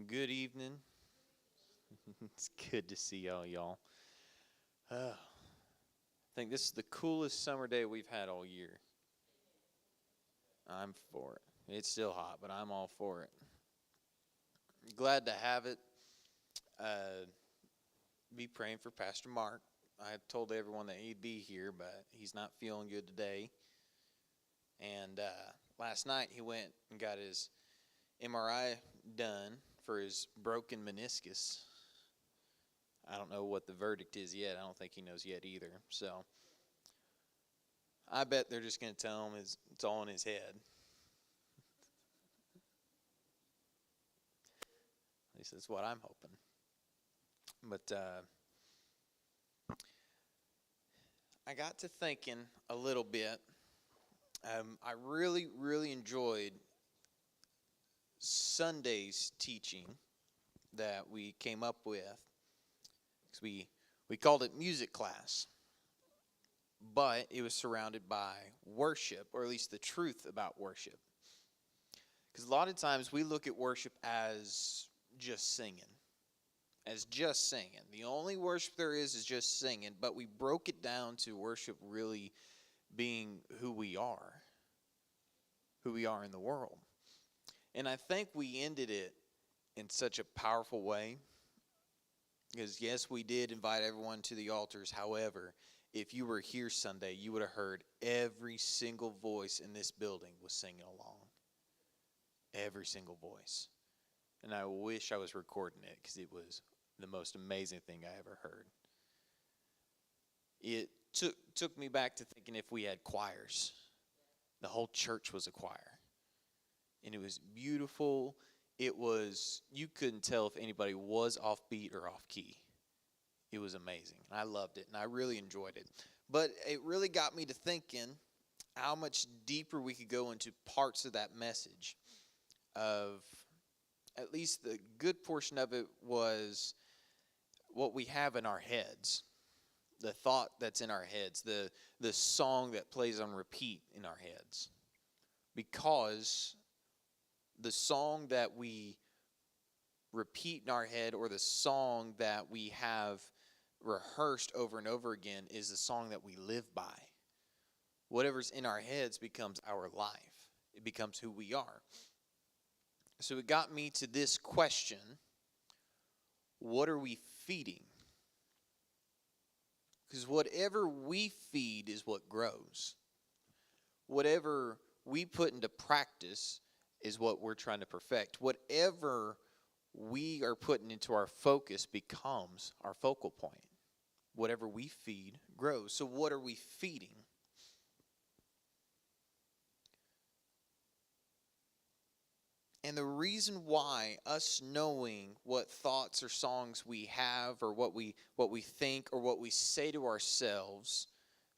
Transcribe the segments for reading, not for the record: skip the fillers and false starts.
Good evening. It's good to see all y'all. I think this is the coolest summer day we've had all year. I'm for it. It's still hot, but I'm all for it. Glad to have it. Uh, be praying for Pastor Mark. I told everyone that he'd be here, but he's not feeling good today. And last night he went and got his MRI done for his broken meniscus. I don't know what the verdict is yet. I don't think he knows yet either. So I bet they're just going to tell him it's all in his head. At least that's what I'm hoping. But I got to thinking a little bit. I really enjoyed Sunday's teaching that we came up with. Because we called it music class. But it was surrounded by worship, or at least the truth about worship. Because a lot of times we look at worship as just singing. As just singing. The only worship there is just singing. But we broke it down to worship really being who we are. Who we are in the world. And I think we ended it in such a powerful way. Because yes, we did invite everyone to the altars. However, if you were here Sunday, you would have heard every single voice in this building was singing along. Every single voice. And I wish I was recording it because it was the most amazing thing I ever heard. It took me back to thinking if we had choirs. The whole church was a choir. And it was beautiful. It was, you couldn't tell if anybody was off beat or off key. It was amazing. And I loved it. And I really enjoyed it. But it really got me to thinking how much deeper we could go into parts of that message. Of, at least the good portion of it was what we have in our heads. The thought that's in our heads. The song that plays on repeat in our heads. Because the song that we repeat in our head, or the song that we have rehearsed over and over again, is the song that we live by. Whatever's in our heads becomes our life. It becomes who we are. So it got me to this question: what are we feeding? Because whatever we feed is what grows. Whatever we put into practice is what we're trying to perfect. Whatever we are putting into our focus becomes our focal point. Whatever we feed grows. So what are we feeding? And the reason why us knowing what thoughts or songs we have, or what we think, or what we say to ourselves,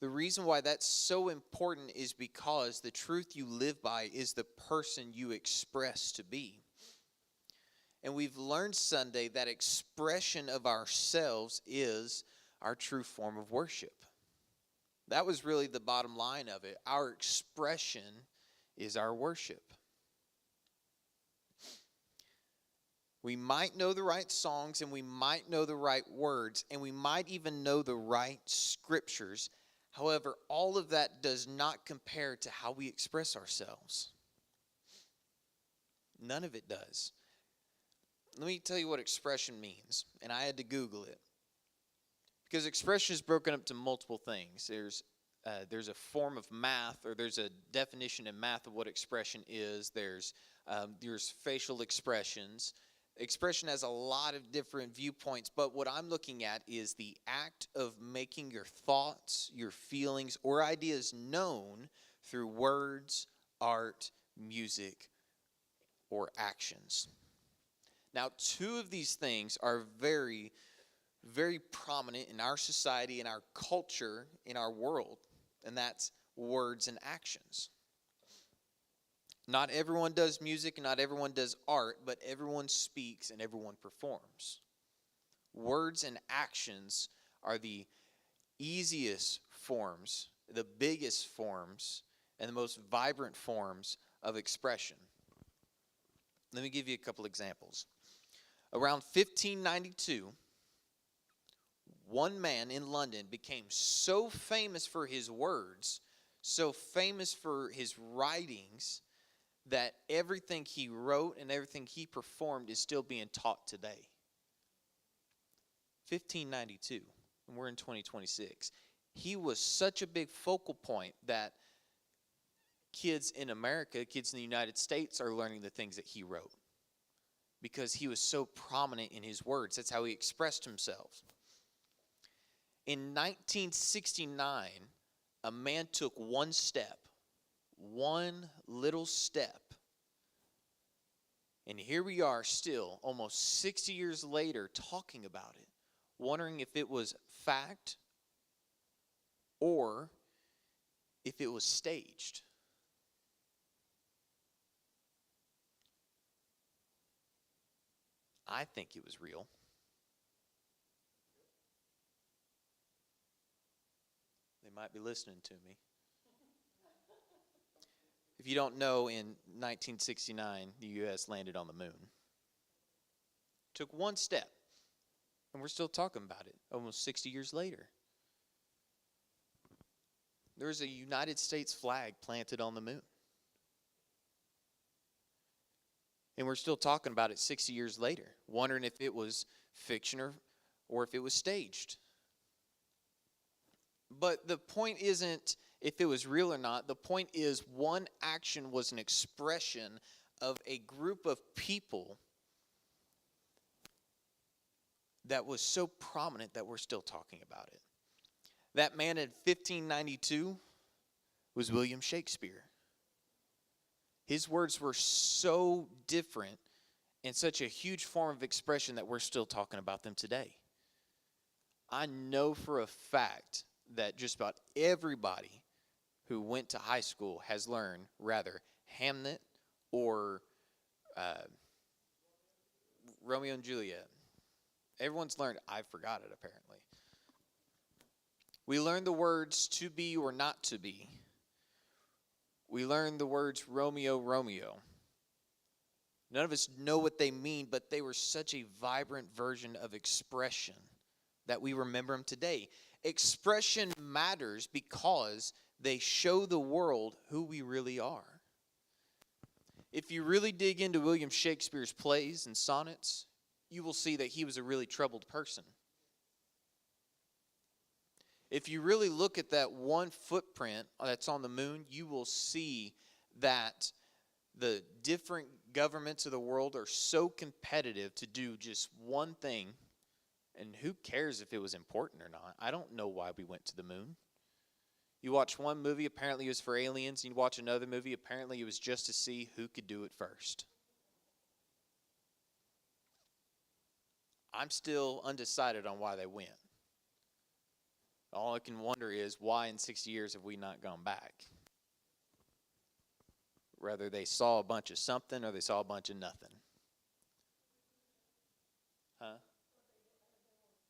the reason why that's so important is because the truth you live by is the person you express to be. And we've learned Sunday that expression of ourselves is our true form of worship. That was really the bottom line of it. Our expression is our worship. We might know the right songs, and we might know the right words, and we might even know the right scriptures. However, all of that does not compare to how we express ourselves. None of it does. Let me tell you what expression means, and I had to Google it. Because expression is broken up to multiple things. There's a form of math, or there's a definition in math of what expression is. There's facial expressions. Expression has a lot of different viewpoints, but what I'm looking at is the act of making your thoughts, your feelings, or ideas known through words, art, music, or actions. Now, two of these things are very, very prominent in our society, in our culture, in our world, and that's words and actions. Not everyone does music and not everyone does art, but everyone speaks and everyone performs. Words and actions are the easiest forms, the biggest forms, and the most vibrant forms of expression. Let me give you a couple examples. Around 1592, one man in London became so famous for his words, so famous for his writings, that everything he wrote and everything he performed is still being taught today. 1592, and we're in 2026. He was such a big focal point that kids in America, kids in the United States, are learning the things that he wrote because he was so prominent in his words. That's how he expressed himself. In 1969, a man took one step, one little step. And here we are still, almost 60 years later, talking about it, wondering if it was fact or if it was staged. I think it was real. They might be listening to me. If you don't know, in 1969, the U.S. landed on the moon. Took one step, and we're still talking about it almost 60 years later. There's a United States flag planted on the moon. And we're still talking about it 60 years later, wondering if it was fiction or if it was staged. But the point isn't if it was real or not. The point is one action was an expression of a group of people that was so prominent that we're still talking about it. That man in 1592 was William Shakespeare. His words were so different and such a huge form of expression that we're still talking about them today. I know for a fact that just about everybody who went to high school has learned rather Hamlet or Romeo and Juliet. Everyone's learned. I forgot it, apparently. We learned the words to be or not to be. We learned the words Romeo, Romeo. None of us know what they mean, but they were such a vibrant version of expression that we remember them today. Expression matters because they show the world who we really are. If you really dig into William Shakespeare's plays and sonnets, you will see that he was a really troubled person. If you really look at that one footprint that's on the moon, you will see that the different governments of the world are so competitive to do just one thing, and who cares if it was important or not? I don't know why we went to the moon. You watch one movie, apparently it was for aliens, and you watch another movie, apparently it was just to see who could do it first. I'm still undecided on why they went. All I can wonder is why in 60 years have we not gone back? Whether they saw a bunch of something or they saw a bunch of nothing. Huh?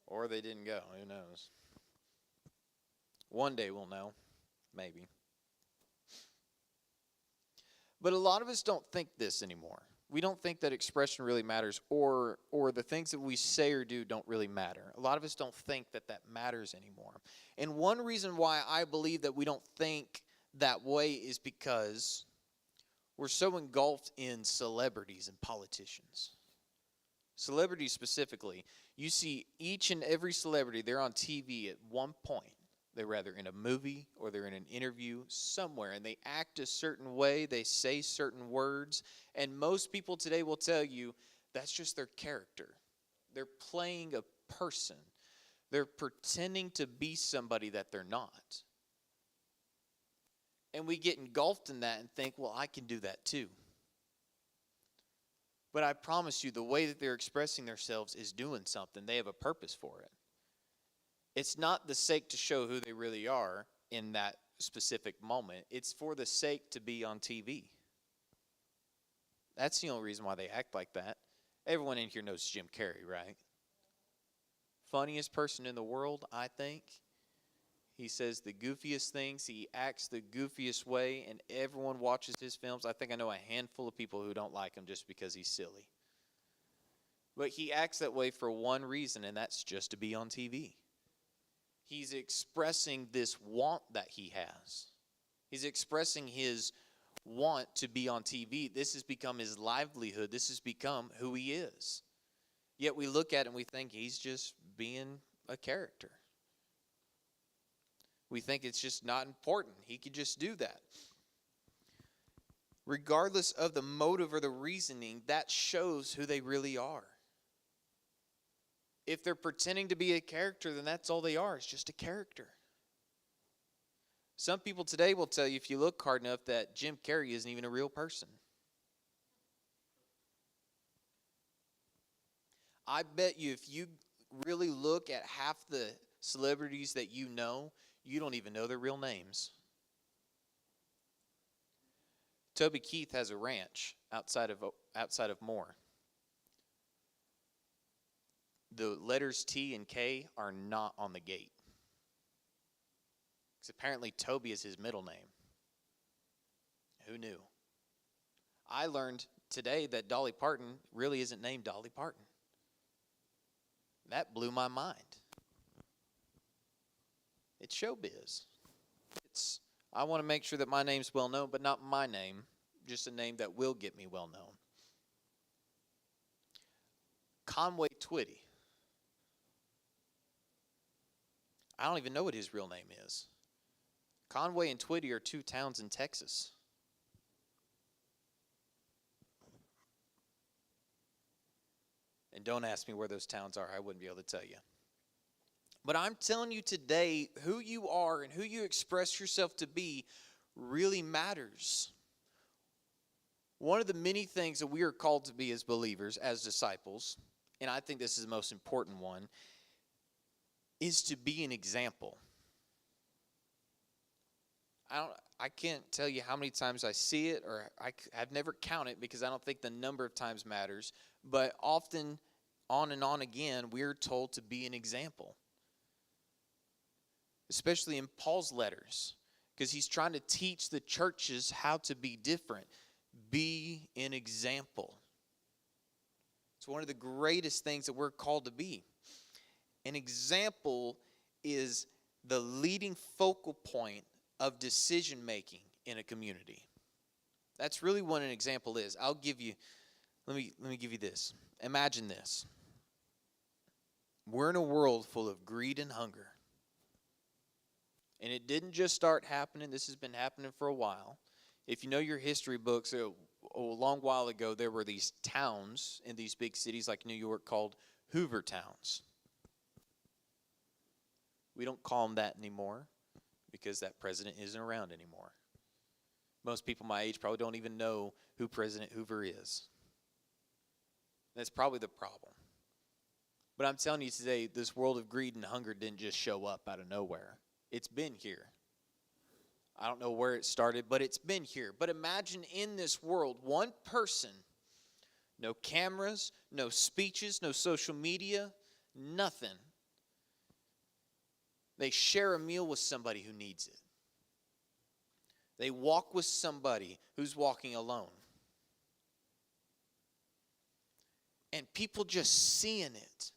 Or they didn't go. Who knows? One day we'll know. Maybe. But a lot of us don't think this anymore. We don't think that expression really matters, or the things that we say or do don't really matter. A lot of us don't think that that matters anymore. And one reason why I believe that we don't think that way is because we're so engulfed in celebrities and politicians. Celebrities specifically. You see each and every celebrity, they're on TV at one point. They're rather in a movie or they're in an interview somewhere, and they act a certain way, they say certain words, and most people today will tell you that's just their character. They're playing a person. They're pretending to be somebody that they're not. And we get engulfed in that and think, well, I can do that too. But I promise you, the way that they're expressing themselves is doing something. They have a purpose for it. It's not the sake to show who they really are in that specific moment. It's for the sake to be on TV. That's the only reason why they act like that. Everyone in here knows Jim Carrey, right? Funniest person in the world, I think. He says the goofiest things. He acts the goofiest way, and everyone watches his films. I think I know a handful of people who don't like him just because he's silly. But he acts that way for one reason, and that's just to be on TV. He's expressing this want that he has. He's expressing his want to be on TV. This has become his livelihood. This has become who he is. Yet we look at it and we think he's just being a character. We think it's just not important. He could just do that. Regardless of the motive or the reasoning, that shows who they really are. If they're pretending to be a character, then that's all they are. It's just a character. Some people today will tell you, if you look hard enough, that Jim Carrey isn't even a real person. I bet you if you really look at half the celebrities that you don't even know their real names. Toby Keith has a ranch outside of Moore. The letters T and K are not on the gate. Because apparently Toby is his middle name. Who knew? I learned today that Dolly Parton really isn't named Dolly Parton. That blew my mind. It's showbiz. I want to make sure that my name's well known, but not my name, just a name that will get me well known. Conway Twitty. I don't even know what his real name is. Conway and Twitty are two towns in Texas. And don't ask me where those towns are. I wouldn't be able to tell you. But I'm telling you today, who you are and who you express yourself to be really matters. One of the many things that we are called to be as believers, as disciples, and I think this is the most important one, is to be an example. I can't tell you how many times I see it, or I've never counted because I don't think the number of times matters, but often, on and on again, we're told to be an example. Especially in Paul's letters, because he's trying to teach the churches how to be different. Be an example. It's one of the greatest things that we're called to be. An example is the leading focal point of decision making in a community. That's really what an example is. Let me give you this. Imagine this. We're in a world full of greed and hunger. And it didn't just start happening. This has been happening for a while. If you know your history books, a long while ago, there were these towns in these big cities like New York called Hoover towns. We don't call them that anymore because that president isn't around anymore. Most people my age probably don't even know who President Hoover is. That's probably the problem. But I'm telling you today, this world of greed and hunger didn't just show up out of nowhere. It's been here. I don't know where it started, but it's been here. But imagine in this world, one person, no cameras, no speeches, no social media, nothing. They share a meal with somebody who needs it. They walk with somebody who's walking alone. And people just seeing it,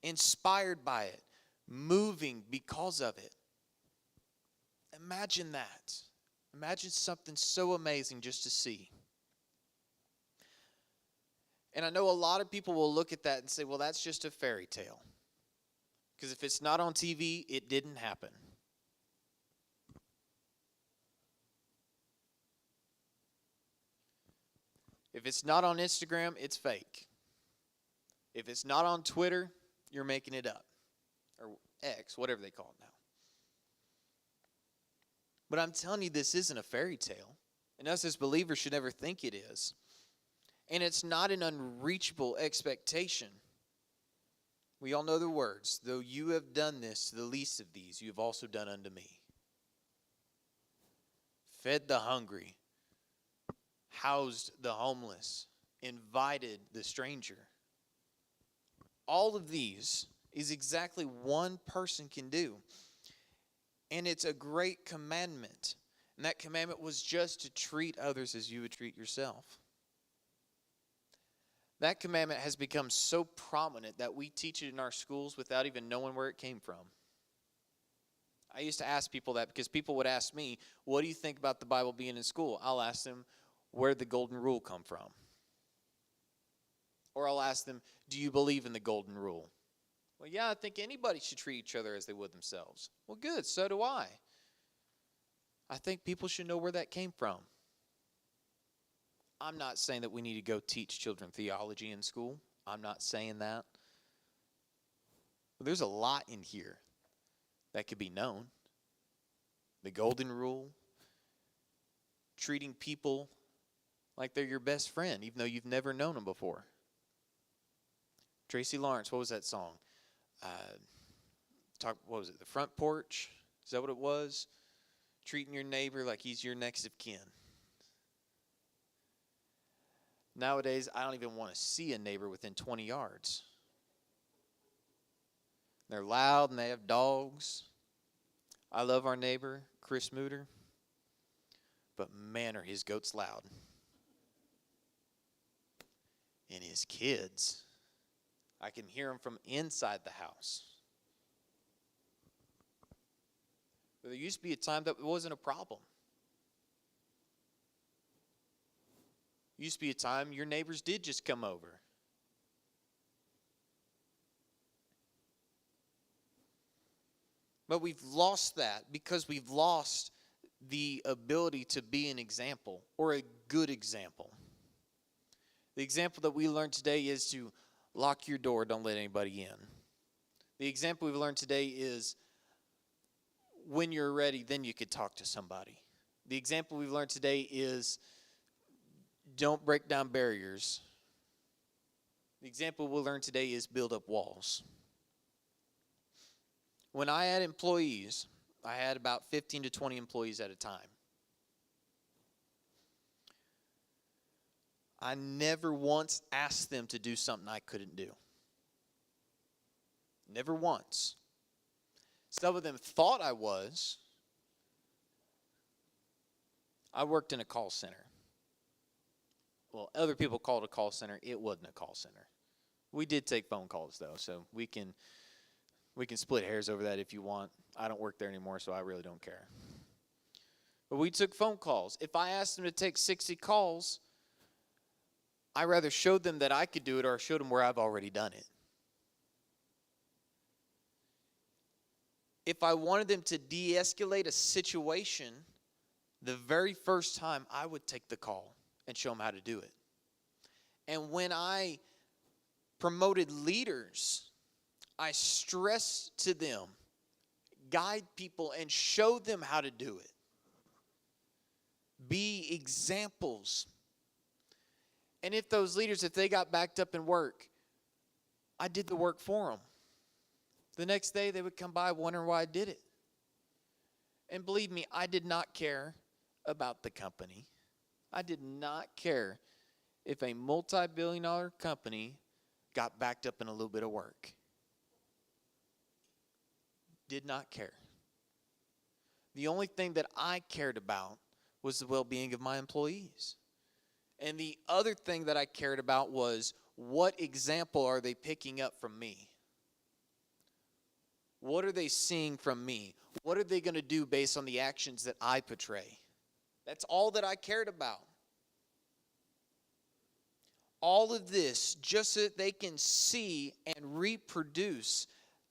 inspired by it, moving because of it. Imagine that. Imagine something so amazing just to see. And I know a lot of people will look at that and say, well, that's just a fairy tale. Because if it's not on TV, it didn't happen. If it's not on Instagram, it's fake. If it's not on Twitter, you're making it up. Or X, whatever they call it now. But I'm telling you, this isn't a fairy tale. And us as believers should never think it is. And it's not an unreachable expectation. We all know the words. Though you have done this to the least of these, you have also done unto me. Fed the hungry. Housed the homeless. Invited the stranger. All of these is exactly one person can do. And it's a great commandment. And that commandment was just to treat others as you would treat yourself. That commandment has become so prominent that we teach it in our schools without even knowing where it came from. I used to ask people that because people would ask me, what do you think about the Bible being in school? I'll ask them, where did the golden rule come from? Or I'll ask them, do you believe in the golden rule? Well, yeah, I think anybody should treat each other as they would themselves. Well, good, so do I. I think people should know where that came from. I'm not saying that we need to go teach children theology in school. I'm not saying that. But there's a lot in here that could be known. The golden rule, treating people like they're your best friend, even though you've never known them before. Tracy Lawrence, what was that song? What was it? The Front Porch? Is that what it was? Treating your neighbor like he's your next of kin. Nowadays, I don't even want to see a neighbor within 20 yards. They're loud and they have dogs. I love our neighbor, Chris Mooter, but man, are his goats loud. And his kids, I can hear them from inside the house. But there used to be a time that it wasn't a problem. Used to be a time your neighbors did just come over. But we've lost that because we've lost the ability to be an example or a good example. The example that we learned today is to lock your door, don't let anybody in. The example we've learned today is when you're ready, then you could talk to somebody. The example we've learned today is don't break down barriers. The example we'll learn today is build up walls. When I had employees, I had about 15 to 20 employees at a time. I never once asked them to do something I couldn't do. Never once. Some of them thought I was. I worked in a call center. Well, other people called it a call center. It wasn't a call center. We did take phone calls, though, so we can split hairs over that if you want. I don't work there anymore, so I really don't care. But we took phone calls. If I asked them to take 60 calls, I rather showed them that I could do it or showed them where I've already done it. If I wanted them to de-escalate a situation, the very first time I would take the call and show them how to do it. And when I promoted leaders, I stressed to them, guide people and show them how to do it. Be examples. And if those leaders, if they got backed up in work, I did the work for them. The next day they would come by wondering why I did it. And believe me, I did not care about the company. I did not care if a multi-billion-dollar company got backed up in a little bit of work. Did not care. The only thing that I cared about was the well-being of my employees. And the other thing that I cared about was what example are they picking up from me? What are they seeing from me? What are they going to do based on the actions that I portray? That's all that I cared about. All of this just so that they can see and reproduce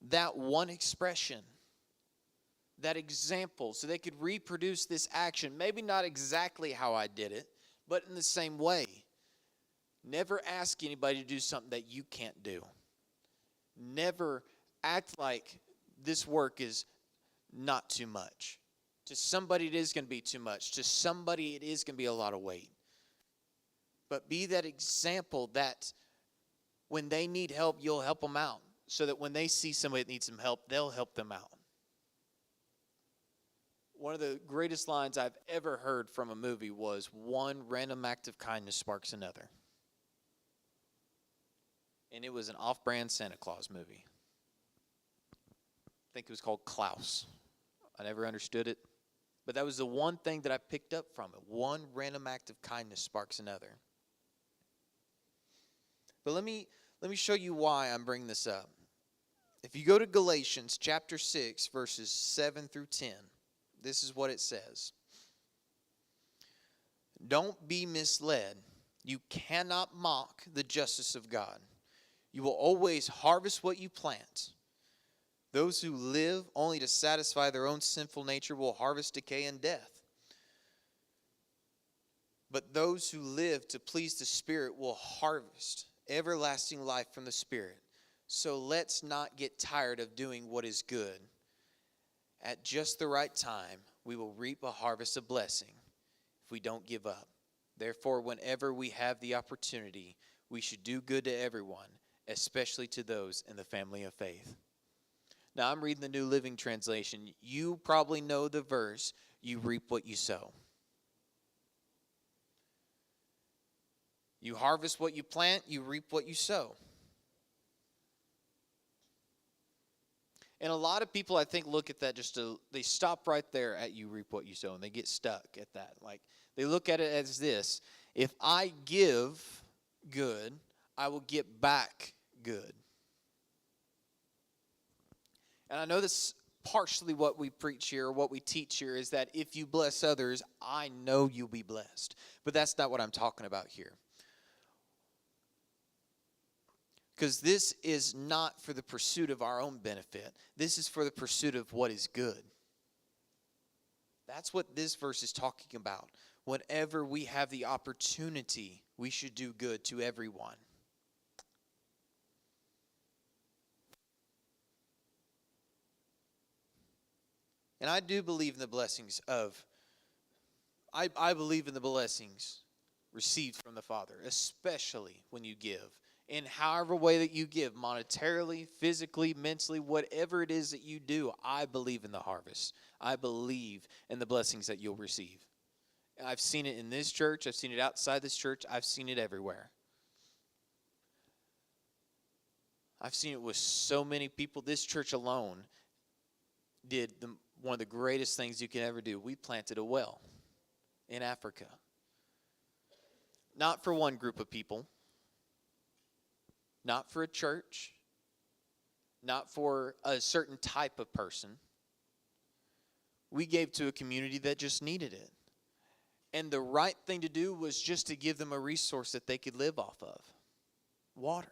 that one expression, that example, so they could reproduce this action. Maybe not exactly how I did it, but in the same way. Never ask anybody to do something that you can't do. Never act like this work is not too much. To somebody it is going to be too much. To somebody it is going to be a lot of weight. But be that example that when they need help, you'll help them out. So that when they see somebody that needs some help, they'll help them out. One of the greatest lines I've ever heard from a movie was, one random act of kindness sparks another. And it was an off-brand Santa Claus movie. I think it was called Klaus. I never understood it. But that was the one thing that I picked up from it. One random act of kindness sparks another. But let me show you why I'm bringing this up. If you go to Galatians chapter 6, verses 7 through 10, this is what it says. Don't be misled. You cannot mock the justice of God. You will always harvest what you plant. Those who live only to satisfy their own sinful nature will harvest decay and death. But those who live to please the Spirit will harvest everlasting life from the Spirit. So let's not get tired of doing what is good. At just the right time, we will reap a harvest of blessing if we don't give up. Therefore, whenever we have the opportunity, we should do good to everyone, especially to those in the family of faith. Now, I'm reading the New Living Translation. You probably know the verse, you reap what you sow. You harvest what you plant, you reap what you sow. And a lot of people, I think, look at that they stop right there at you reap what you sow, and they get stuck at that. Like, they look at it as this: if I give good, I will get back good. And I know this partially what we preach here, or what we teach here, is that if you bless others, I know you'll be blessed. But that's not what I'm talking about here. Because this is not for the pursuit of our own benefit. This is for the pursuit of what is good. That's what this verse is talking about. Whenever we have the opportunity, we should do good to everyone. And I do believe in the blessings I believe in the blessings received from the Father, especially when you give. In however way that you give, monetarily, physically, mentally, whatever it is that you do, I believe in the harvest. I believe in the blessings that you'll receive. I've seen it in this church. I've seen it outside this church. I've seen it everywhere. I've seen it with so many people. This church alone did one of the greatest things you can ever do. We planted a well in Africa. Not for one group of people. Not for a church. Not for a certain type of person. We gave to a community that just needed it. And the right thing to do was just to give them a resource that they could live off of. Water.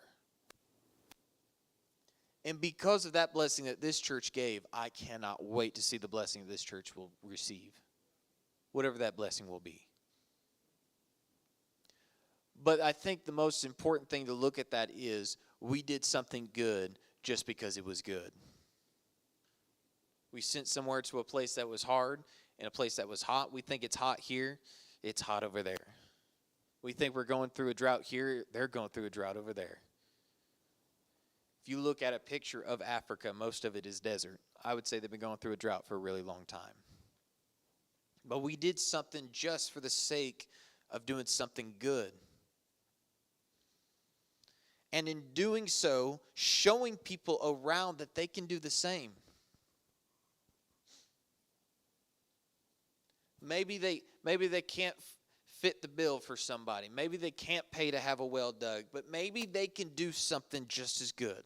And because of that blessing that this church gave, I cannot wait to see the blessing this church will receive. Whatever that blessing will be. But I think the most important thing to look at that is we did something good just because it was good. We sent somewhere to a place that was hard and a place that was hot. We think it's hot here. It's hot over there. We think we're going through a drought here. They're going through a drought over there. If you look at a picture of Africa, most of it is desert. I would say they've been going through a drought for a really long time. But we did something just for the sake of doing something good. And in doing so, showing people around that they can do the same. Maybe they can't fit the bill for somebody. Maybe they can't pay to have a well dug. But maybe they can do something just as good.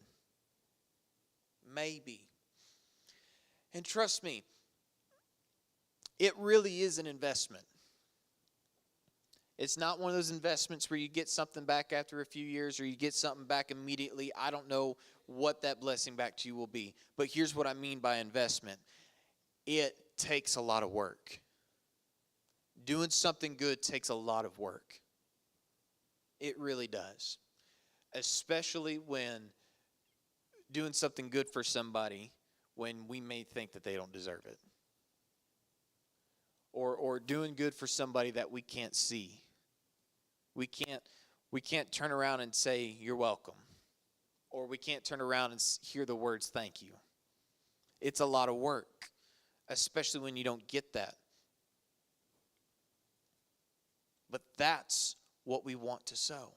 Maybe. And trust me, it really is an investment. It's not one of those investments where you get something back after a few years or you get something back immediately. I don't know what that blessing back to you will be. But here's what I mean by investment. It takes a lot of work. Doing something good takes a lot of work. It really does. Especially when doing something good for somebody when we may think that they don't deserve it. Or doing good for somebody that we can't see. We can't turn around and say, "You're welcome." Or we can't turn around and hear the words, "Thank you." It's a lot of work, especially when you don't get that. But that's what we want to sow.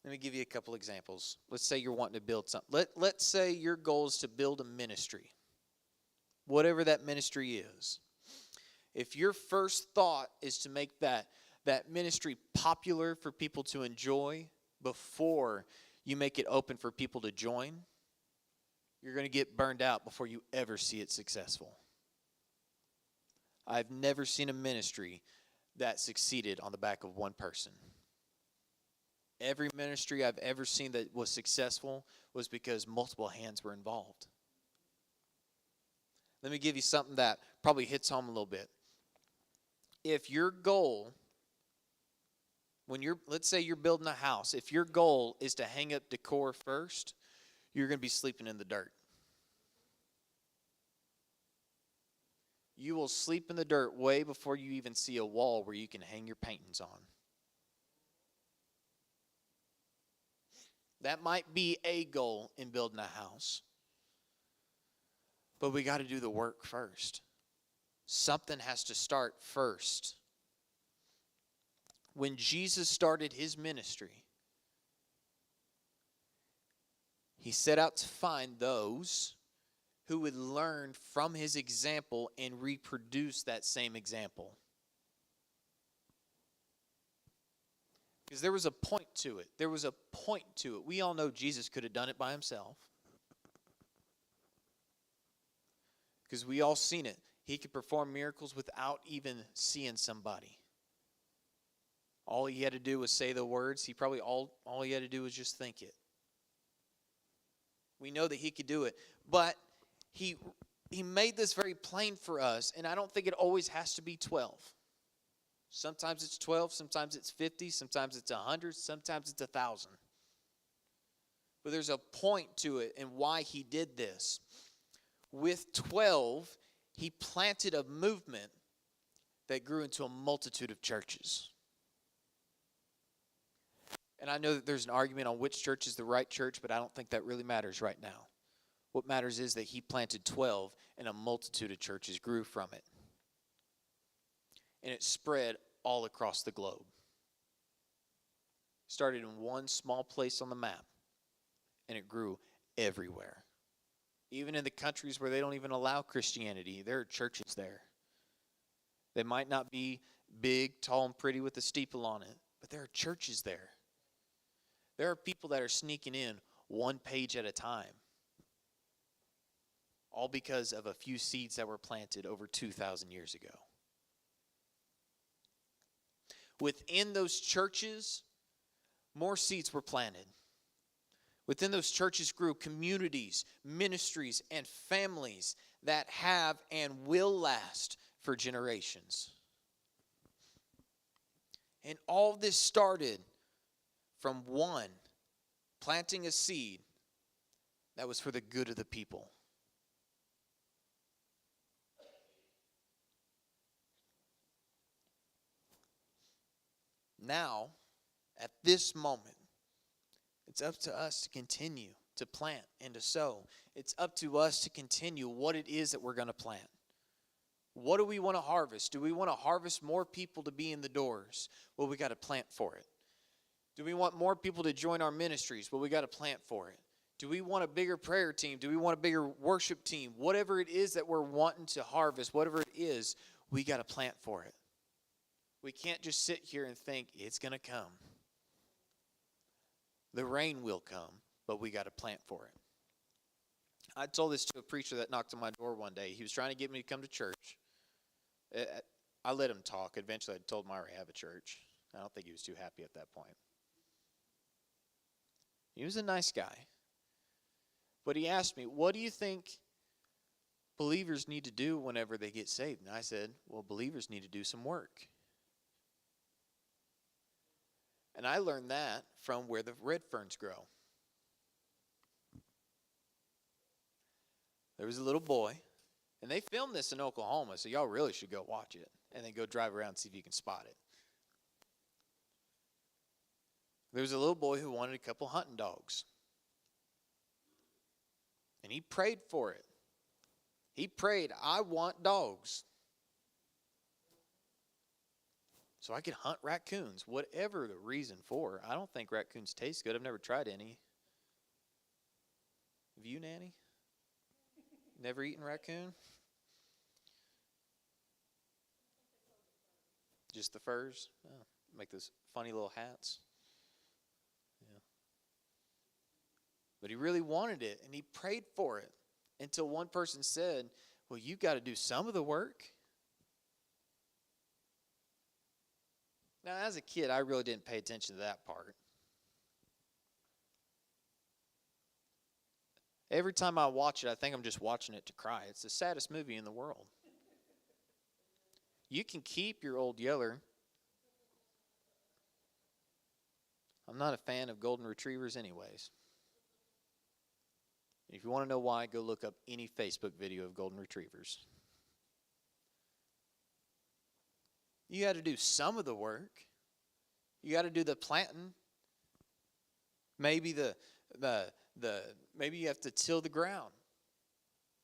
Let me give you a couple examples. Let's say you're wanting to build something. Let's say your goal is to build a ministry. Whatever that ministry is. If your first thought is to make that that ministry popular for people to enjoy before you make it open for people to join, you're going to get burned out before you ever see it successful. I've never seen a ministry that succeeded on the back of one person. Every ministry I've ever seen that was successful was because multiple hands were involved. Let me give you something that probably hits home a little bit. If your goal, let's say you're building a house, if your goal is to hang up decor first, you're going to be sleeping in the dirt. You will sleep in the dirt way before you even see a wall where you can hang your paintings on. That might be a goal in building a house. But we got to do the work first. Something has to start first. When Jesus started his ministry, he set out to find those who would learn from his example and reproduce that same example. Because there was a point to it. There was a point to it. We all know Jesus could have done it by himself. Because we all seen it. He could perform miracles without even seeing somebody. All he had to do was say the words. All he had to do was just think it. We know that he could do it. But he made this very plain for us. And I don't think it always has to be 12. Sometimes it's 12. Sometimes it's 50. Sometimes it's 100. Sometimes it's 1,000. But there's a point to it and why he did this. With 12, he planted a movement that grew into a multitude of churches. And I know that there's an argument on which church is the right church, but I don't think that really matters right now. What matters is that he planted 12, and a multitude of churches grew from it. And it spread all across the globe. Started in one small place on the map, and it grew everywhere. Even in the countries where they don't even allow Christianity, there are churches there. They might not be big, tall, and pretty with a steeple on it, but there are churches there. There are people that are sneaking in one page at a time. All because of a few seeds that were planted over 2,000 years ago. Within those churches, more seeds were planted. Within those churches grew communities, ministries, and families that have and will last for generations. And all this started from one planting a seed that was for the good of the people. Now, at this moment, it's up to us to continue to plant and to sow. It's up to us to continue what it is that we're going to plant. What do we want to harvest? Do we want to harvest more people to be in the doors? Well, we got to plant for it. Do we want more people to join our ministries? Well, we got to plant for it. Do we want a bigger prayer team? Do we want a bigger worship team? Whatever it is that we're wanting to harvest, whatever it is, we got to plant for it. We can't just sit here and think it's going to come. The rain will come, but we got to plant for it. I told this to a preacher that knocked on my door one day. He was trying to get me to come to church. I let him talk. Eventually, I told him I already have a church. I don't think he was too happy at that point. He was a nice guy. But he asked me, what do you think believers need to do whenever they get saved? And I said, well, believers need to do some work. And I learned that from where the red ferns grow. There was a little boy, and they filmed this in Oklahoma, so y'all really should go watch it and then go drive around and see if you can spot it. There was a little boy who wanted a couple hunting dogs. And he prayed for it. He prayed, I want dogs. So I could hunt raccoons, whatever the reason for. I don't think raccoons taste good. I've never tried any. Have you, Nanny? Never eaten raccoon? Just the furs? Oh. make those funny little hats. Yeah. But he really wanted it, and he prayed for it until one person said, well, you got to do some of the work. Now, as a kid, I really didn't pay attention to that part. Every time I watch it, I think I'm just watching it to cry. It's the saddest movie in the world. You can keep your old Yeller. I'm not a fan of golden retrievers anyways. If you want to know why, go look up any Facebook video of golden retrievers. You got to do some of the work. You got to do the planting. Maybe maybe you have to till the ground.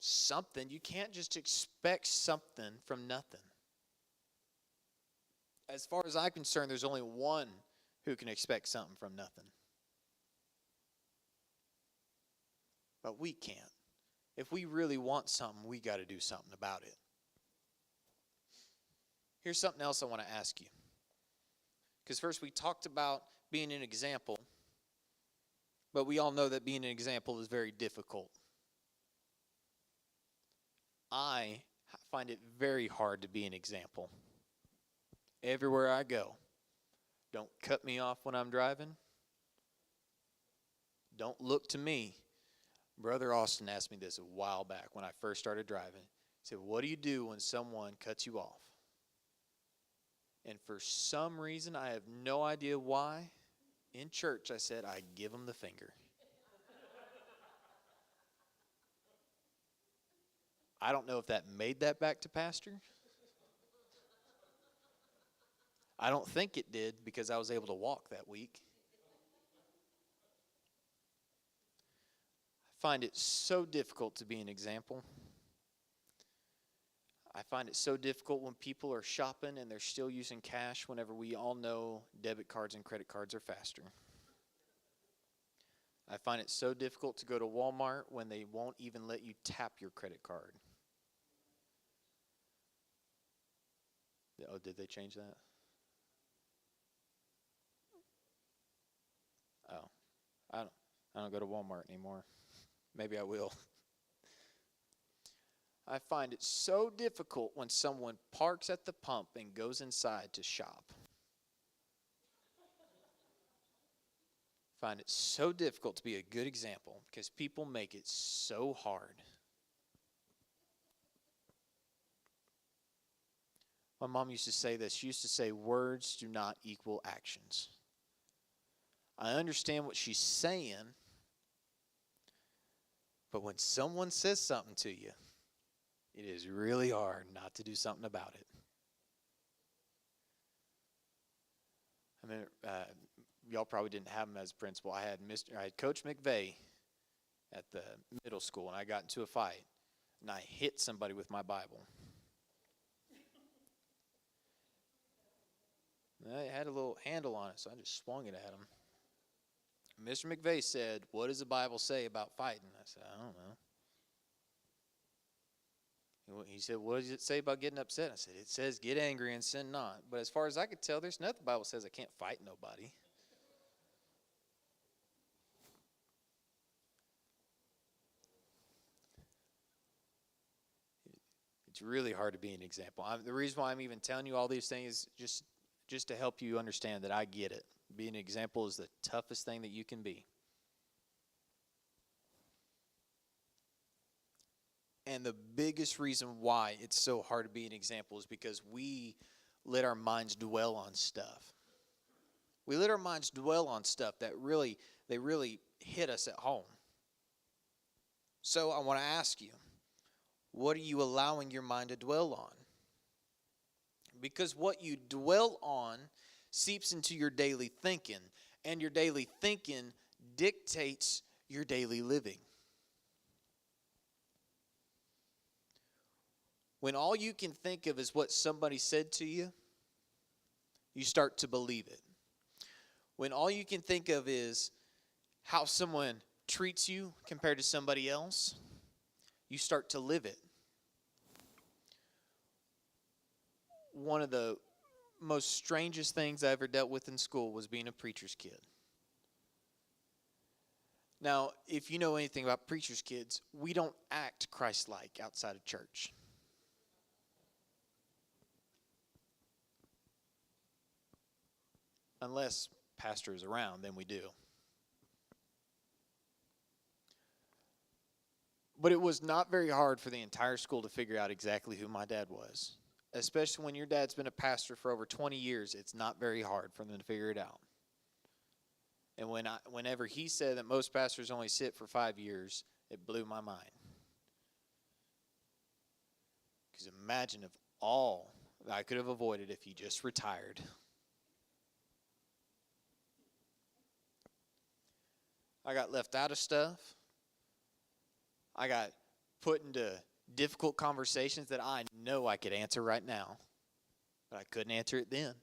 Something. You can't just expect something from nothing. As far as I'm concerned, there's only one who can expect something from nothing. But we can't. If we really want something, we got to do something about it. Here's something else I want to ask you. Because first we talked about being an example, but we all know that being an example is very difficult. I find it very hard to be an example. Everywhere I go, don't cut me off when I'm driving. Don't look to me. Brother Austin asked me this a while back when I first started driving. He said, what do you do when someone cuts you off? And for some reason, I have no idea why, in church I said, I give them the finger. I don't know if that made that back to pastor. I don't think it did because I was able to walk that week. I find it so difficult to be an example. I find it so difficult when people are shopping and they're still using cash whenever we all know debit cards and credit cards are faster. I find it so difficult to go to Walmart when they won't even let you tap your credit card. Oh, did they change that? Oh, I don't go to Walmart anymore. Maybe I will. I find it so difficult when someone parks at the pump and goes inside to shop. I find it so difficult to be a good example because people make it so hard. My mom used to say this. She used to say, words do not equal actions. I understand what she's saying, but when someone says something to you, it is really hard not to do something about it. I mean, y'all probably didn't have him as a principal. I had Coach McVeigh at the middle school, and I got into a fight, and I hit somebody with my Bible. It had a little handle on it, so I just swung it at him. Mr. McVeigh said, what does the Bible say about fighting? I said, I don't know. He said, what does it say about getting upset? I said, it says get angry and sin not. But as far as I could tell, there's nothing the Bible says I can't fight nobody. It's really hard to be an example. The reason why I'm even telling you all these things is just to help you understand that I get it. Being an example is the toughest thing that you can be. And the biggest reason why it's so hard to be an example is because we let our minds dwell on stuff. We let our minds dwell on stuff that really hit us at home. So I want to ask you, what are you allowing your mind to dwell on? Because what you dwell on seeps into your daily thinking, and your daily thinking dictates your daily living. When all you can think of is what somebody said to you, you start to believe it. When all you can think of is how someone treats you compared to somebody else, you start to live it. One of the most strangest things I ever dealt with in school was being a preacher's kid. Now, if you know anything about preacher's kids, we don't act Christ-like outside of church. Unless pastor is around, then we do. But it was not very hard for the entire school to figure out exactly who my dad was. Especially when your dad's been a pastor for over 20 years, it's not very hard for them to figure it out. And whenever he said that most pastors only sit for 5 years, it blew my mind. Because imagine if all I could have avoided if he just retired. I got left out of stuff. I got put into difficult conversations that I know I could answer right now, but I couldn't answer it then.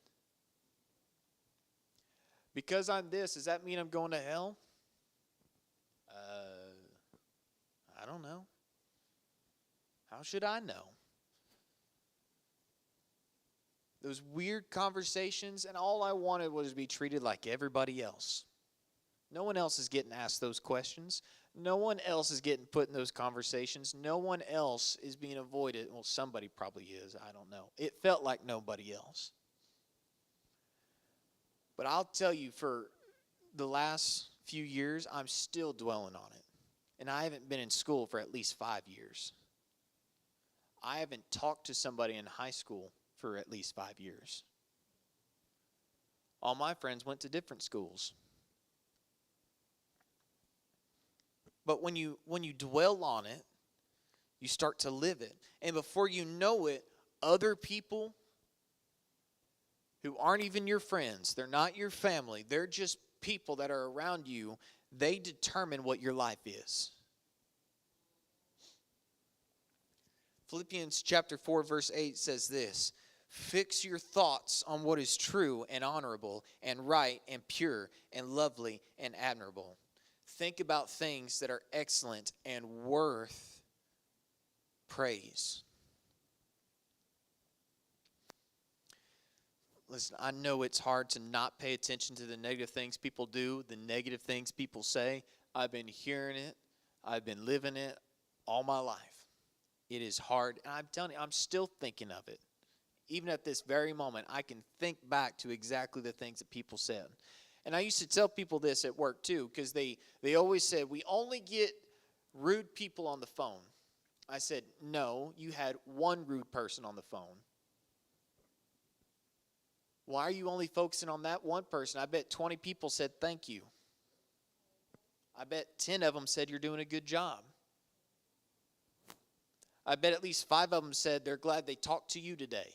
Because I'm this, does that mean I'm going to hell? I don't know. How should I know? Those weird conversations, and all I wanted was to be treated like everybody else. No one else is getting asked those questions. No one else is getting put in those conversations. No one else is being avoided. Well, somebody probably is. I don't know. It felt like nobody else. But I'll tell you, for the last few years, I'm still dwelling on it. And I haven't been in school for at least 5 years. I haven't talked to somebody in high school for at least 5 years. All my friends went to different schools. But when you dwell on it, you start to live it. And before you know it, other people who aren't even your friends, they're not your family, they're just people that are around you, they determine what your life is. Philippians chapter 4 verse 8 says this: fix your thoughts on what is true and honorable and right and pure and lovely and admirable. Think about things that are excellent and worth praise. Listen, I know it's hard to not pay attention to the negative things people do, the negative things people say. I've been hearing it. I've been living it all my life. It is hard. And I'm telling you, I'm still thinking of it. Even at this very moment, I can think back to exactly the things that people said. And I used to tell people this at work too, because they always said, we only get rude people on the phone. I said, no, you had one rude person on the phone. Why are you only focusing on that one person? I bet 20 people said thank you. I bet 10 of them said you're doing a good job. I bet at least 5 of them said they're glad they talked to you today.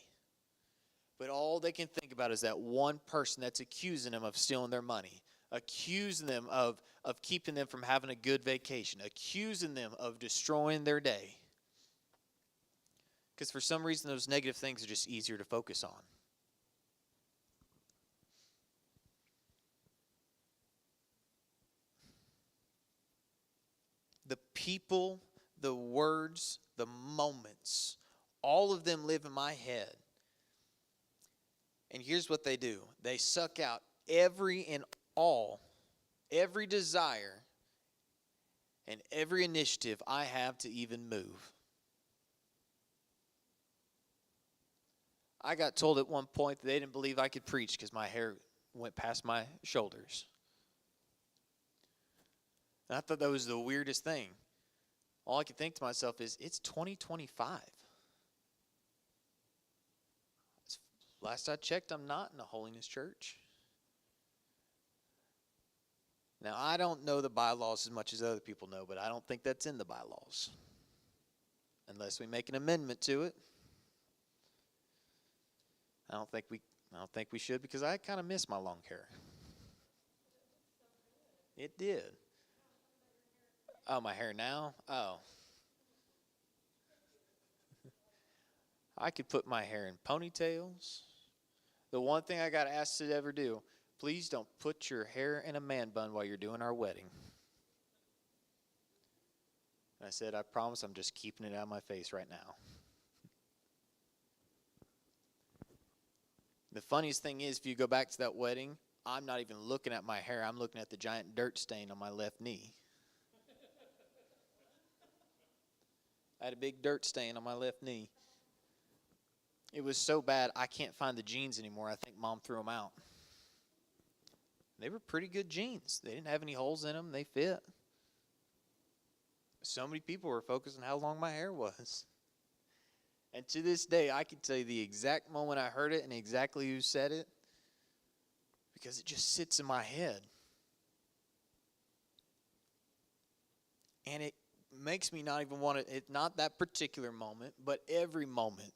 But all they can think about is that one person that's accusing them of stealing their money, accusing them of keeping them from having a good vacation, accusing them of destroying their day. Because for some reason, those negative things are just easier to focus on. The people, the words, the moments, all of them live in my head. And here's what they do. They suck out every desire and every initiative I have to even move. I got told at one point that they didn't believe I could preach because my hair went past my shoulders. And I thought that was the weirdest thing. All I could think to myself is, it's 2025. Last I checked, I'm not in a holiness church. Now, I don't know the bylaws as much as other people know, but I don't think that's in the bylaws. Unless we make an amendment to it. I don't think we should, because I kind of miss my long hair. It did. Oh, my hair now? Oh. I could put my hair in ponytails. The one thing I got asked to ever do, please don't put your hair in a man bun while you're doing our wedding. And I said, I promise I'm just keeping it out of my face right now. The funniest thing is, if you go back to that wedding, I'm not even looking at my hair. I'm looking at the giant dirt stain on my left knee. I had a big dirt stain on my left knee. It was so bad, I can't find the jeans anymore. I think Mom threw them out. They were pretty good jeans. They didn't have any holes in them. They fit. So many people were focused on how long my hair was. And to this day, I can tell you the exact moment I heard it and exactly who said it, because it just sits in my head. And it makes me not even want to, not that particular moment, but every moment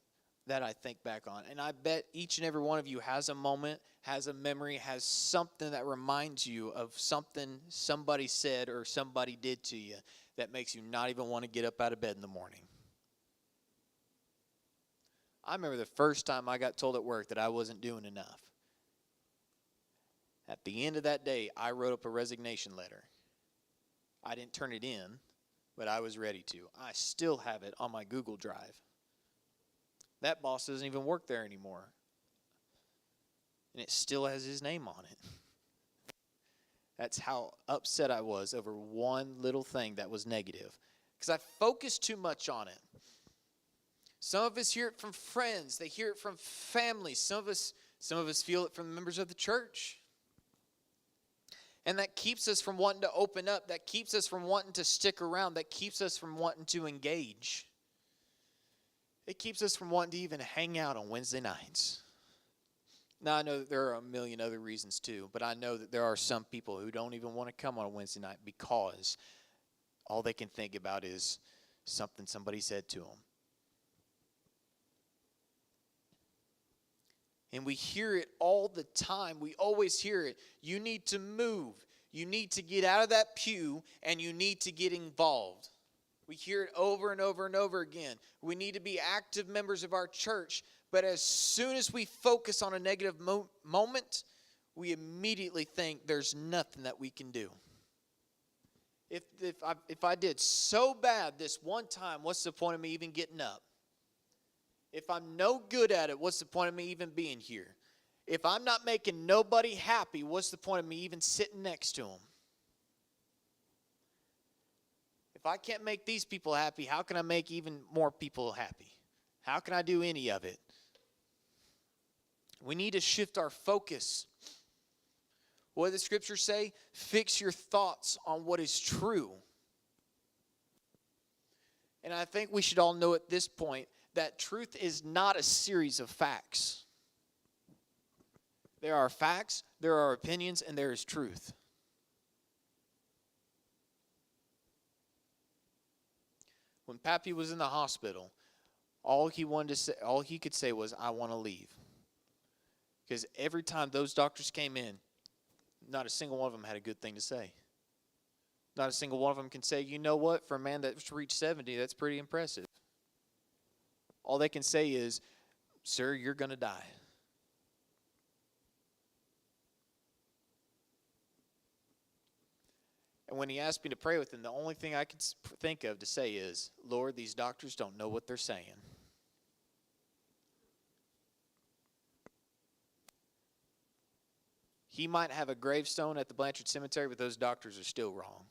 that I think back on. And I bet each and every one of you has a moment, has a memory, has something that reminds you of something somebody said or somebody did to you that makes you not even want to get up out of bed in the morning. I remember the first time I got told at work that I wasn't doing enough. At the end of that day, I wrote up a resignation letter. I didn't turn it in, but I was ready to. I still have it on my Google Drive. That boss doesn't even work there anymore. And it still has his name on it. That's how upset I was over one little thing that was negative. Because I focused too much on it. Some of us hear it from friends. They hear it from family. Some of us feel it from members of the church. And that keeps us from wanting to open up. That keeps us from wanting to stick around. That keeps us from wanting to engage. It keeps us from wanting to even hang out on Wednesday nights. Now, I know that there are a million other reasons too, but I know that there are some people who don't even want to come on a Wednesday night because all they can think about is something somebody said to them. And we hear it all the time. We always hear it. You need to move. You need to get out of that pew, and you need to get involved. We hear it over and over and over again. We need to be active members of our church. But as soon as we focus on a negative moment, we immediately think there's nothing that we can do. If I did so bad this one time, what's the point of me even getting up? If I'm no good at it, what's the point of me even being here? If I'm not making nobody happy, what's the point of me even sitting next to them? If I can't make these people happy, how can I make even more people happy? How can I do any of it? We need to shift our focus. What does the scripture say? Fix your thoughts on what is true. And I think we should all know at this point that truth is not a series of facts. There are facts, there are opinions, and there is truth. When Pappy was in the hospital, all he could say was, "I want to leave." Because every time those doctors came in, not a single one of them had a good thing to say. Not a single one of them can say, "You know what, for a man that's reached 70, that's pretty impressive." All they can say is, "Sir, you're going to die." And when he asked me to pray with him, the only thing I could think of to say is, "Lord, these doctors don't know what they're saying." He might have a gravestone at the Blanchard Cemetery, but those doctors are still wrong.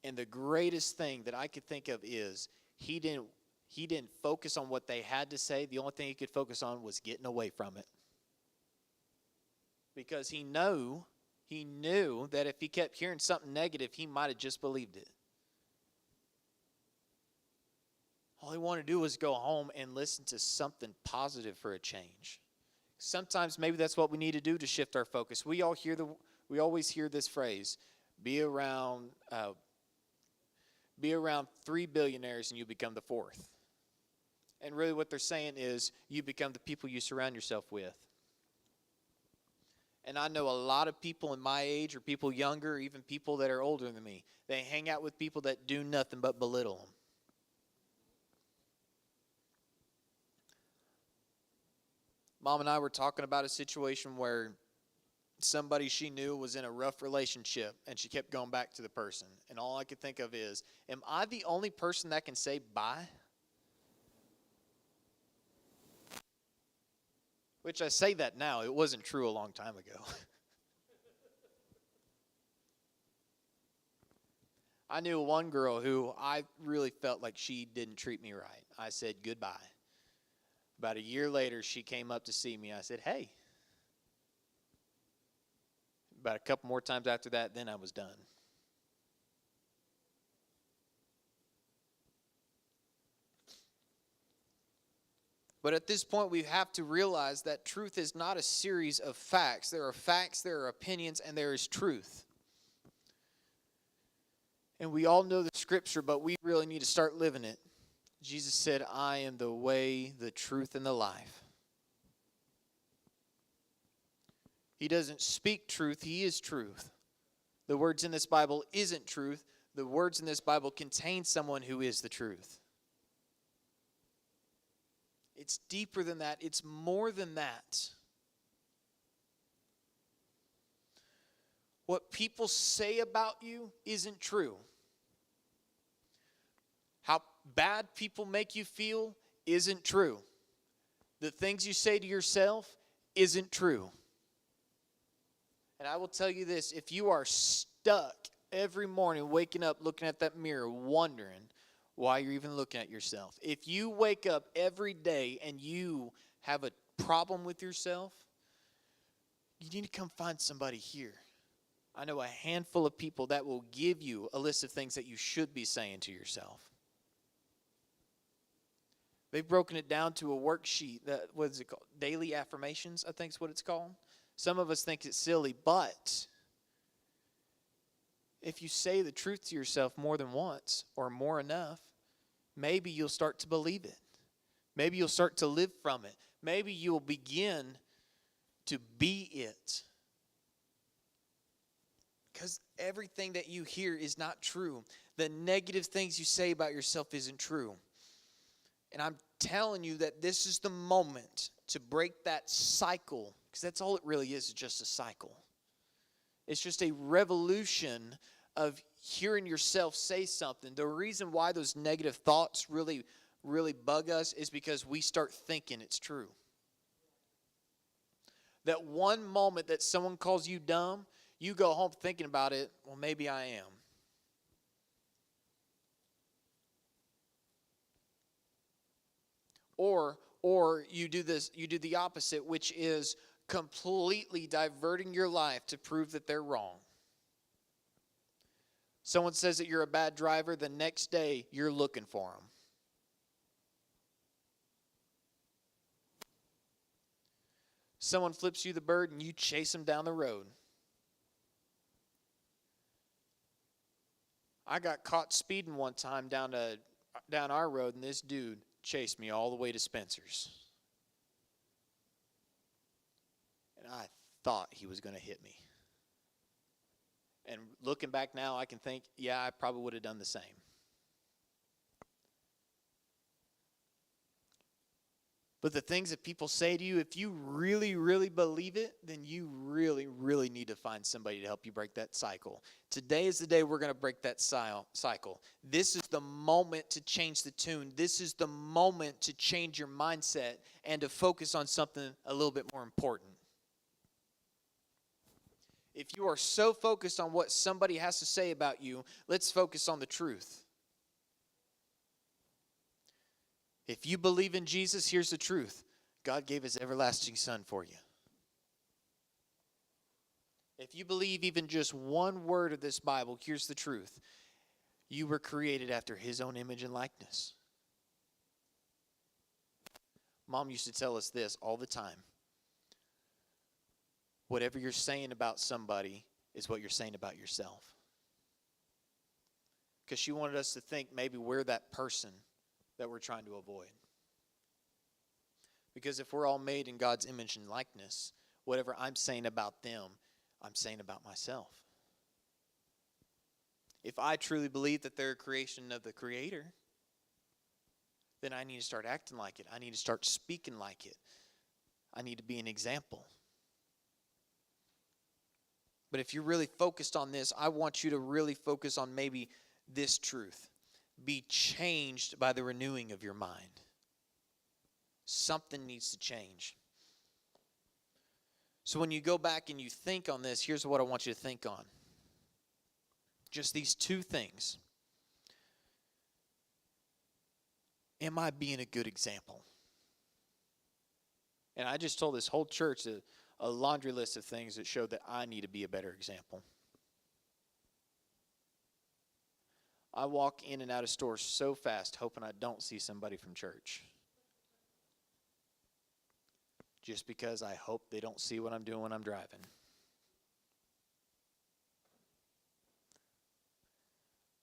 And the greatest thing that I could think of is he didn't focus on what they had to say. The only thing he could focus on was getting away from it. Because he knew that if he kept hearing something negative, he might have just believed it. All he wanted to do was go home and listen to something positive for a change. Sometimes maybe that's what we need to do to shift our focus. We always hear this phrase, be around 3 billionaires and you become the fourth. And really what they're saying is you become the people you surround yourself with. And I know a lot of people in my age or people younger, even people that are older than me, they hang out with people that do nothing but belittle them. Mom and I were talking about a situation where somebody she knew was in a rough relationship and she kept going back to the person. And all I could think of is, am I the only person that can say bye? Which I say that now. It wasn't true a long time ago. I knew one girl who I really felt like she didn't treat me right. I said goodbye. About a year later, she came up to see me. I said, hey. About a couple more times after that, then I was done. But at this point, we have to realize that truth is not a series of facts. There are opinions, and there is truth. And we all know the scripture, but we really need to start living it. Jesus said, I am the way, the truth, and the life. He doesn't speak truth, he is truth. The words in this Bible isn't truth. The words in this Bible contain someone who is the truth. It's deeper than that. It's more than that. What people say about you isn't true. How bad people make you feel isn't true. The things you say to yourself isn't true. And I will tell you this, if you are stuck every morning waking up looking at that mirror wondering why you're even looking at yourself. If you wake up every day and you have a problem with yourself, you need to come find somebody here. I know a handful of people that will give you a list of things that you should be saying to yourself. They've broken it down to a worksheet. What is it called? Daily affirmations, I think is what it's called. Some of us think it's silly, but if you say the truth to yourself more than once or more enough, maybe you'll start to believe it. Maybe you'll start to live from it. Maybe you'll begin to be it. Because everything that you hear is not true. The negative things you say about yourself isn't true. And I'm telling you that this is the moment to break that cycle. Because that's all it really is just a cycle. It's just a revolution of hearing yourself say something. The reason why those negative thoughts really bug us is because we start thinking it's true. That one moment that someone calls you dumb, you go home thinking about it, well, maybe I am. Or you do the opposite, which is completely diverting your life to prove that they're wrong. Someone says that you're a bad driver, the next day you're looking for them. Someone flips you the bird and you chase them down the road. I got caught speeding one time down our road, and this dude chased me all the way to Spencer's. And I thought he was going to hit me. And looking back now, I can think, yeah, I probably would have done the same. But the things that people say to you, if you really, really believe it, then you really, really need to find somebody to help you break that cycle. Today is the day we're going to break that cycle. This is the moment to change the tune. This is the moment to change your mindset and to focus on something a little bit more important. If you are so focused on what somebody has to say about you, let's focus on the truth. If you believe in Jesus, here's the truth. God gave his everlasting Son for you. If you believe even just one word of this Bible, here's the truth. You were created after his own image and likeness. Mom used to tell us this all the time. Whatever you're saying about somebody is what you're saying about yourself. Because she wanted us to think maybe we're that person that we're trying to avoid. Because if we're all made in God's image and likeness, whatever I'm saying about them, I'm saying about myself. If I truly believe that they're a creation of the Creator, then I need to start acting like it. I need to start speaking like it. I need to be an example. But if you're really focused on this, I want you to really focus on maybe this truth. Be changed by the renewing of your mind. Something needs to change. So when you go back and you think on this, here's what I want you to think on. Just these two things. Am I being a good example? And I just told this whole church a laundry list of things that showed that I need to be a better example. I walk in and out of stores so fast, hoping I don't see somebody from church. Just because I hope they don't see what I'm doing when I'm driving.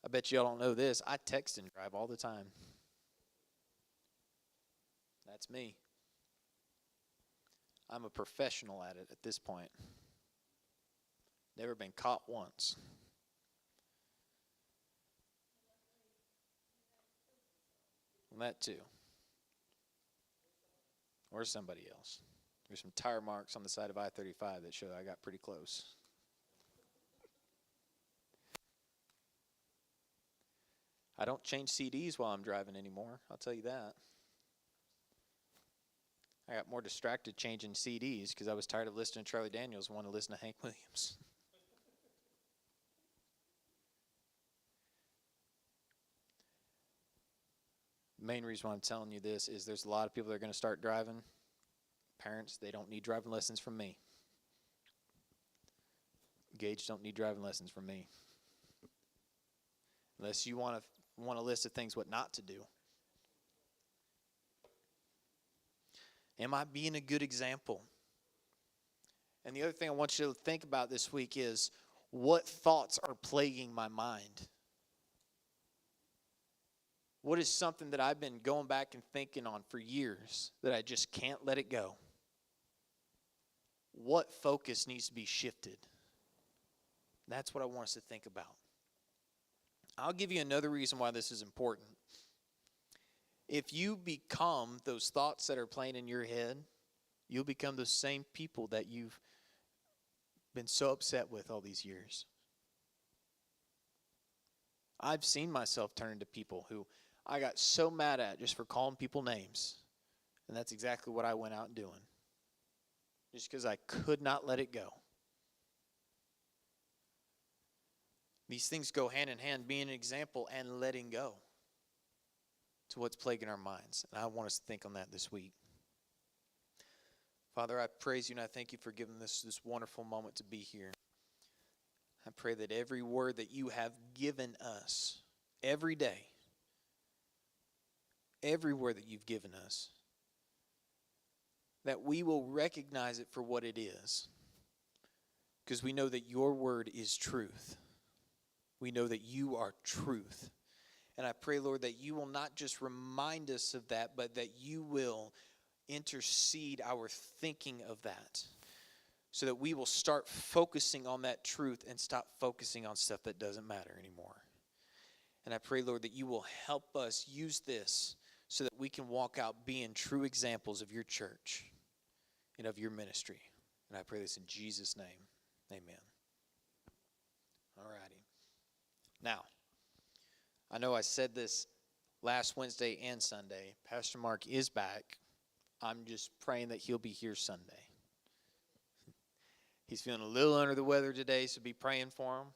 I bet y'all don't know this. I text and drive all the time. That's me. I'm a professional at it at this point. Never been caught once. And that too. Or somebody else. There's some tire marks on the side of I-35 that show I got pretty close. I don't change CDs while I'm driving anymore, I'll tell you that. I got more distracted changing CDs because I was tired of listening to Charlie Daniels and wanted to listen to Hank Williams. The main reason why I'm telling you this is there's a lot of people that are going to start driving. Parents, they don't need driving lessons from me. Gage don't need driving lessons from me. Unless you want a list of things what not to do. Am I being a good example? And the other thing I want you to think about this week is, what thoughts are plaguing my mind? What is something that I've been going back and thinking on for years that I just can't let it go? What focus needs to be shifted? That's what I want us to think about. I'll give you another reason why this is important. If you become those thoughts that are playing in your head, you'll become those same people that you've been so upset with all these years. I've seen myself turn to people who I got so mad at just for calling people names. And that's exactly what I went out doing. Just because I could not let it go. These things go hand in hand, being an example and letting go to what's plaguing our minds. And I want us to think on that this week. Father, I praise you and I thank you for giving us this wonderful moment to be here. I pray that every word that you have given us every day, every word that you've given us, that we will recognize it for what it is. Because we know that your word is truth. We know that you are truth. And I pray, Lord, that you will not just remind us of that, but that you will intercede our thinking of that. So that we will start focusing on that truth and stop focusing on stuff that doesn't matter anymore. And I pray, Lord, that you will help us use this so that we can walk out being true examples of your church and of your ministry. And I pray this in Jesus' name. Amen. All righty. Now, I know I said this last Wednesday and Sunday. Pastor Mark is back. I'm just praying that he'll be here Sunday. He's feeling a little under the weather today, so be praying for him.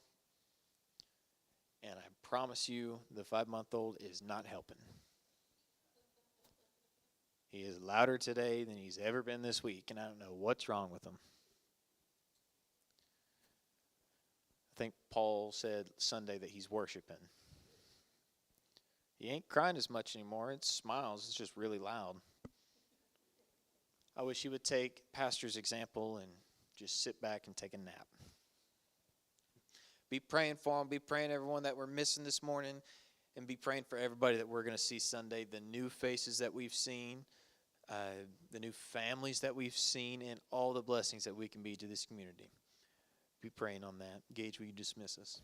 And I promise you, the 5-month-old is not helping. He is louder today than he's ever been this week, and I don't know what's wrong with him. I think Paul said Sunday that he's worshiping. He ain't crying as much anymore. It smiles. It's just really loud. I wish he would take Pastor's example and just sit back and take a nap. Be praying for him. Be praying for everyone that we're missing this morning. And be praying for everybody that we're going to see Sunday. The new faces that we've seen. The new families that we've seen. And all the blessings that we can be to this community. Be praying on that. Gage, will you dismiss us?